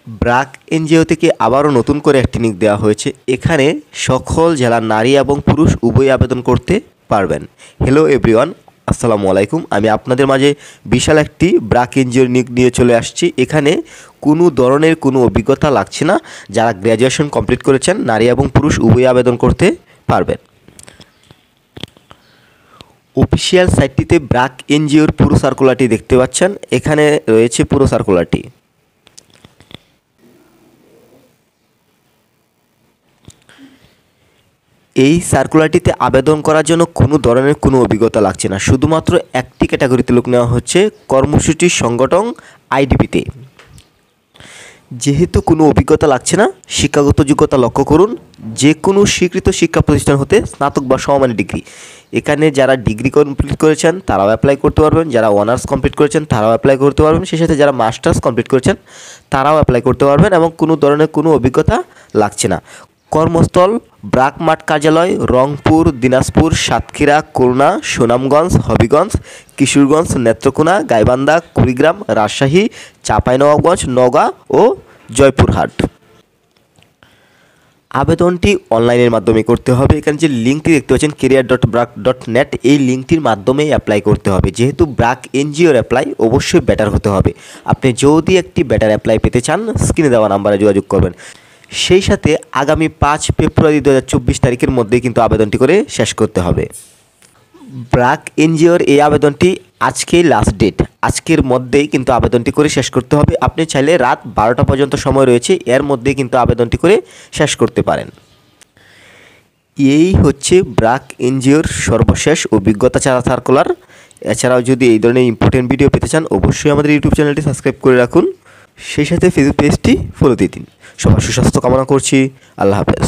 BRAC NGO থেকে আবারও নতুন করে একটি নিয়োগ দেওয়া হয়েছে। এখানে সকল জেলার নারী এবং পুরুষ উভয়ই আবেদন করতে পারবেন। হ্যালো এভরিওয়ান, আসসালামু আলাইকুম। আমি আপনাদের মাঝে বিশাল একটি ব্র্যাক এনজিওর নিয়োগ নিয়ে চলে আসছি। এখানে কোনো ধরনের কোনো অভিজ্ঞতা লাগছে না। যারা গ্র্যাজুয়েশন কমপ্লিট করেছেন নারী এবং পুরুষ উভয়ই আবেদন করতে পারবেন। অফিসিয়াল সাইটটিতে ব্র্যাক এনজিওর পুরো সার্কুলারটি দেখতে পাচ্ছেন। এখানে রয়েছে পুরো সার্কুলারটি। এই সার্কুলারটিতে আবেদন করার জন্য কোনো ধরনের কোনো অভিজ্ঞতা লাগছে না। শুধুমাত্র একটি ক্যাটাগরিতে লোক নেওয়া হচ্ছে, কর্মসূচির সংগঠন আইডিপিতে। যেহেতু কোনো অভিজ্ঞতা লাগছে না, শিক্ষাগত যোগ্যতা লক্ষ্য করুন। যে কোনো স্বীকৃত শিক্ষা প্রতিষ্ঠান হতে স্নাতক বা সমমানের ডিগ্রি। এখানে যারা ডিগ্রি কমপ্লিট করেছেন তারাও অ্যাপ্লাই করতে পারবেন, যারা অনার্স কমপ্লিট করেছেন তারাও অ্যাপ্লাই করতে পারবেন, সেই সাথে যারা মাস্টার্স কমপ্লিট করেছেন তারাও অ্যাপ্লাই করতে পারবেন এবং কোনো ধরনের কোনো অভিজ্ঞতা লাগছে না। কর্মস্থল ব্র্যাক মাঠ কার্যালয়, রংপুর, দিনাজপুর, সাতক্ষীরা, খুলনা, সুনামগঞ্জ, হবিগঞ্জ, কিশোরগঞ্জ, নেত্রকোনা, গাইবান্ধা, কুড়িগ্রাম, রাজশাহী, চাঁপাইনবাবগঞ্জ, নওগাঁ ও জয়পুরহাট। আবেদনটি অনলাইনের মাধ্যমে করতে হবে। এখানে যে লিঙ্কটি দেখতে পাচ্ছেন career.brac.net, এই লিঙ্কটির মাধ্যমেই অ্যাপ্লাই করতে হবে। যেহেতু ব্র্যাক এনজিওর অ্যাপ্লাই অবশ্যই বেটার হতে হবে। আপনি যদি একটি বেটার অ্যাপ্লাই পেতে চান স্ক্রিনে দেওয়া নাম্বারে যোগাযোগ করবেন। সেই সাথে আগামী 5 ফেব্রুয়ারি 2024 তারিখের মধ্যেই কিন্তু আবেদনটি করে শেষ করতে হবে। ব্র্যাক এনজিওর এই আবেদনটি আজকেই লাস্ট ডেট, আজকের মধ্যেই কিন্তু আবেদনটি করে শেষ করতে হবে। আপনি চাইলে রাত 12টা পর্যন্ত সময় রয়েছে, এর মধ্যেই কিন্তু আবেদনটি করে শেষ করতে পারেন। এই হচ্ছে ব্র্যাক এনজিওর সর্বশেষ অভিজ্ঞতা ছাড়া সার্কুলার। এছাড়াও যদি এই ধরনের ইম্পর্টেন্ট ভিডিও পেতে চান অবশ্যই আমাদের ইউটিউব চ্যানেলটি সাবস্ক্রাইব করে রাখুন, সেই সাথে ফেসবুক পেজটি ফলো দিয়ে দিন। সবার সুস্বাস্থ্য কামনা করছি। আল্লাহ হাফেজ।